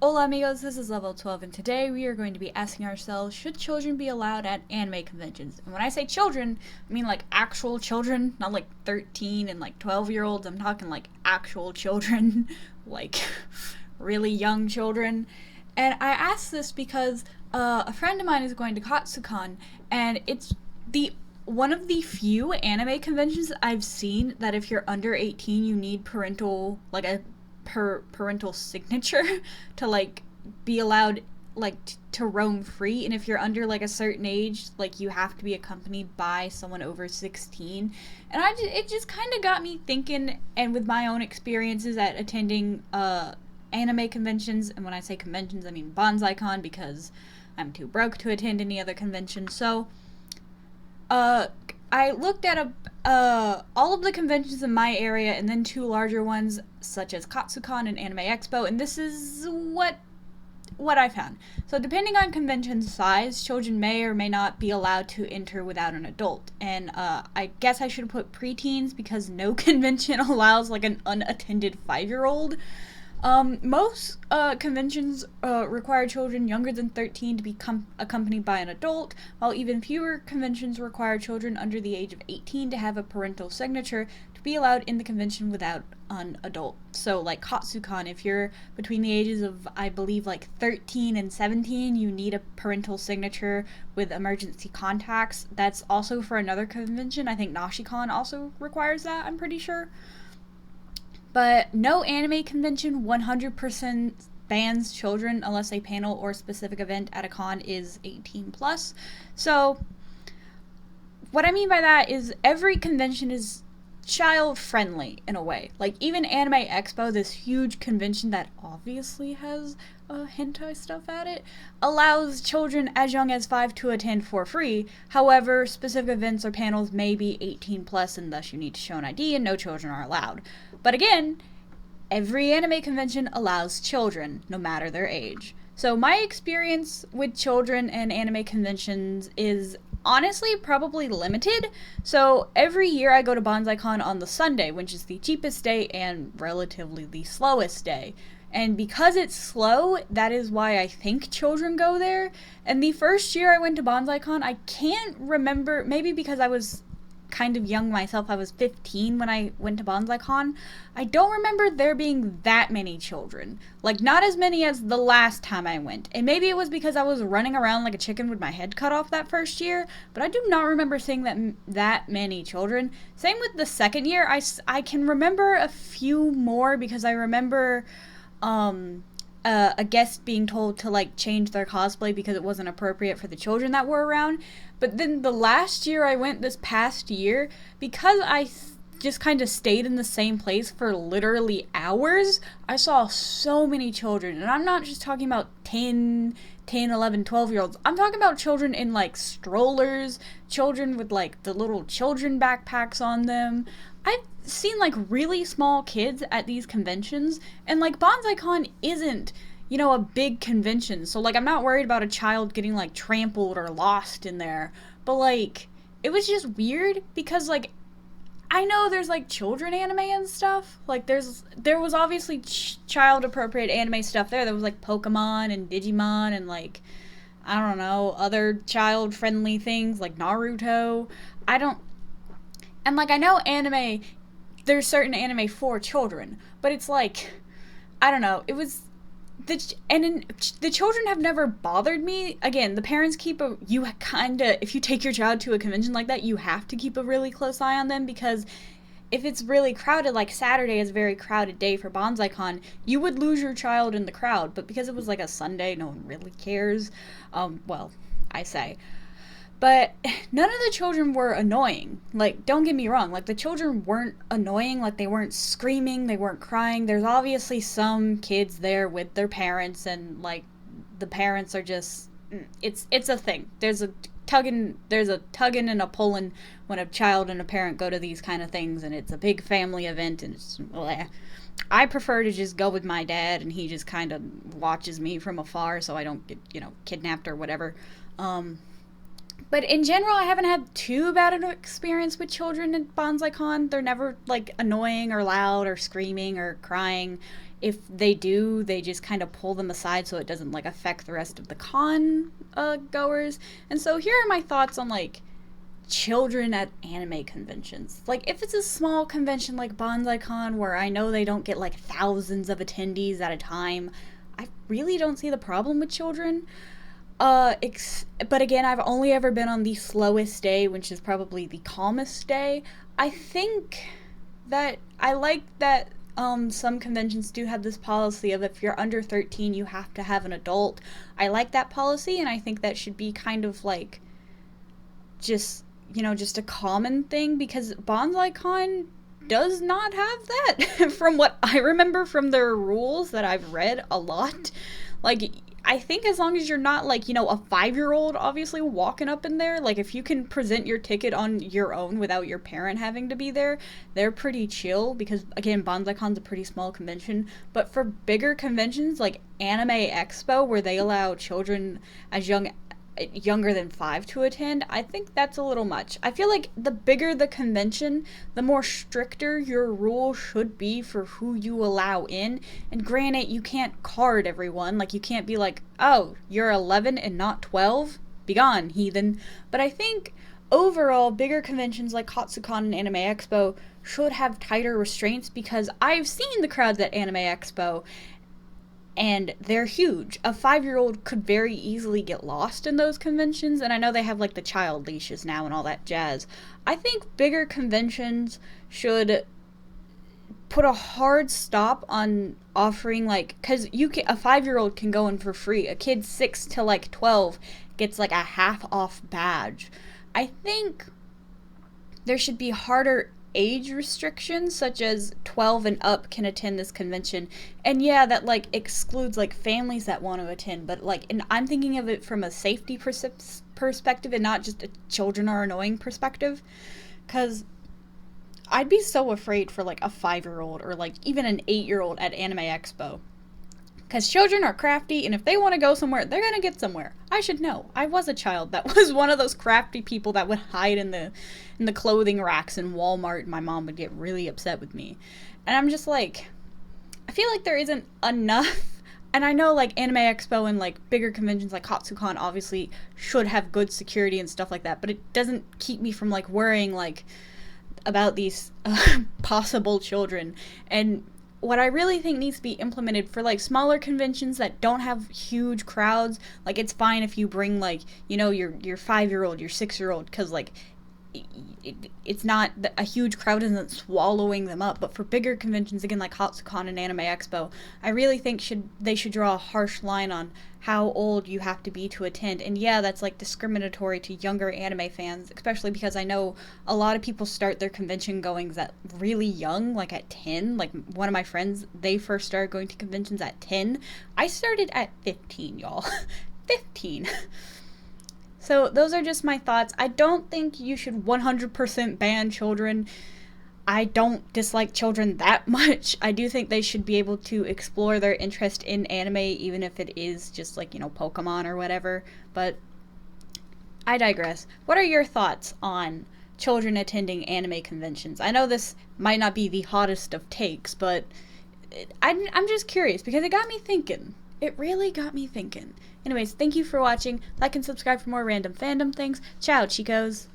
Hola amigos, this is Level 12 and today we are going to be asking ourselves, should children be allowed at anime conventions? And when I say children, I mean like actual children, not like 13 and like 12-year-olds. I'm talking like actual children, like really young children. And I ask this because a friend of mine is going to Katsucon, and it's the one of the few anime conventions I've seen that if you're under 18, you need parental signature to like be allowed to roam free, and if you're under like a certain age, like you have to be accompanied by someone over 16. And it just kind of got me thinking, and with my own experiences at attending anime conventions, and when I say conventions I mean BonzaiCon because I'm too broke to attend any other convention. So uh, I looked at all of the conventions in my area and then two larger ones such as Katsucon and Anime Expo, and this is what I found. So depending on convention size, children may or may not be allowed to enter without an adult. And I guess I should put preteens because no convention allows like an unattended 5-year-old. Most conventions require children younger than 13 to be accompanied by an adult, while even fewer conventions require children under the age of 18 to have a parental signature to be allowed in the convention without an adult. So, like Katsucon, if you're between the ages of, I believe, like 13 and 17, you need a parental signature with emergency contacts. That's also for another convention. I think Nashicon also requires that, I'm pretty sure. But no anime convention 100% bans children unless a panel or specific event at a con is 18 plus. So what I mean by that is every convention is child friendly in a way. Like even Anime Expo, this huge convention that obviously has hentai stuff at it, allows children as young as 5 to attend for free. However, specific events or panels may be 18 plus and thus you need to show an ID, and no children are allowed. But again, every anime convention allows children, no matter their age. So my experience with children and anime conventions is honestly probably limited. So every year I go to BonzaiCon on the Sunday, which is the cheapest day and relatively the slowest day. And because it's slow, that is why I think children go there. And the first year I went to BonzaiCon, I can't remember, maybe because I was kind of young myself, I was 15 when I went to BonzaiCon. I don't remember there being that many children. Like, not as many as the last time I went. And maybe it was because I was running around like a chicken with my head cut off that first year, but I do not remember seeing that many children. Same with the second year. I can remember a few more because I remember a guest being told to like change their cosplay because it wasn't appropriate for the children that were around. But then the last year I went, this past year, because I just kind of stayed in the same place for literally hours, I saw so many children. And I'm not just talking about 10, 11, 12-year-olds. I'm talking about children in like strollers, children with like the little children backpacks on them. I've seen like really small kids at these conventions, and like BonzaiCon isn't, a big convention. So like I'm not worried about a child getting like trampled or lost in there. But like it was just weird because like I know there's like children anime and stuff. Like there was obviously child appropriate anime stuff there. There was like Pokemon and Digimon and like I don't know, other child friendly things like Naruto. I don't And like I know anime, there's certain anime for children, but it's like I don't know. It was the children have never bothered me. Again, the parents if you take your child to a convention like that, you have to keep a really close eye on them, because if it's really crowded, like Saturday is a very crowded day for BonzaiCon, you would lose your child in the crowd. But because it was like a Sunday, no one really cares. Well, I say. But none of the children were annoying. Like, don't get me wrong. Like, the children weren't annoying. Like, they weren't screaming. They weren't crying. There's obviously some kids there with their parents, and, like, the parents are just... It's a thing. There's a tugging and a pulling when a child and a parent go to these kind of things, and it's a big family event, and it's... Bleh. I prefer to just go with my dad, and he just kind of watches me from afar so I don't get, kidnapped or whatever. But in general, I haven't had too bad an experience with children at BonzaiCon. They're never, like, annoying or loud or screaming or crying. if they do, they just kind of pull them aside so it doesn't like affect the rest of the con goers. And so here are my thoughts on like children at anime conventions. Like, if it's a small convention like BonzaiCon where I know they don't get like thousands of attendees at a time, I really don't see the problem with children. But again, I've only ever been on the slowest day, which is probably the calmest day. I think that I like that some conventions do have this policy of if you're under 13, you have to have an adult. I like that policy, and I think that should be kind of like just, just a common thing, because BonzaiCon does not have that from what I remember from their rules that I've read a lot. Like, I think as long as you're not like, a 5-year-old obviously walking up in there, like if you can present your ticket on your own without your parent having to be there, they're pretty chill, because again, BonzaiCon's a pretty small convention. But for bigger conventions like Anime Expo, where they allow children as younger than 5 to attend, I think that's a little much. I feel like the bigger the convention, the more stricter your rule should be for who you allow in. And granted, you can't card everyone. Like, you can't be like, oh, you're 11 and not 12? Be gone, heathen. But I think overall, bigger conventions like Katsucon and Anime Expo should have tighter restraints, because I've seen the crowds at Anime Expo, and they're huge. A 5-year-old could very easily get lost in those conventions, and I know they have like the child leashes now and all that jazz. I think bigger conventions should put a hard stop on offering, like, because a 5-year-old can go in for free. A kid 6 to like 12 gets like a half off badge. I think there should be harder age restrictions, such as 12 and up can attend this convention. And yeah, that like excludes like families that want to attend, but like, and I'm thinking of it from a safety perspective and not just a children are annoying perspective, because I'd be so afraid for like a 5-year-old or like even an 8-year-old at Anime Expo. Because children are crafty, and if they want to go somewhere, they're going to get somewhere. I should know. I was a child that was one of those crafty people that would hide in the clothing racks in Walmart, and my mom would get really upset with me. And I'm just like, I feel like there isn't enough. And I know like Anime Expo and like bigger conventions like Katsucon obviously should have good security and stuff like that, but it doesn't keep me from like worrying like about these possible children. And what I really think needs to be implemented for like smaller conventions that don't have huge crowds, like it's fine if you bring like, your 5-year-old, your 6-year-old, because like it's not, a huge crowd isn't swallowing them up. But for bigger conventions, again, like Katsucon and Anime Expo, I really think they should draw a harsh line on how old you have to be to attend. And yeah, that's like discriminatory to younger anime fans, especially because I know a lot of people start their convention goings at really young, like at 10. Like one of my friends, they first started going to conventions at 10. I started at 15, y'all. 15. So those are just my thoughts. I don't think you should 100% ban children. I don't dislike children that much. I do think they should be able to explore their interest in anime, even if it is just like, Pokemon or whatever. But I digress. What are your thoughts on children attending anime conventions? I know this might not be the hottest of takes, but I'm just curious, because it got me thinking. It really got me thinking. Anyways, thank you for watching. Like and subscribe for more random fandom things. Ciao, chicos.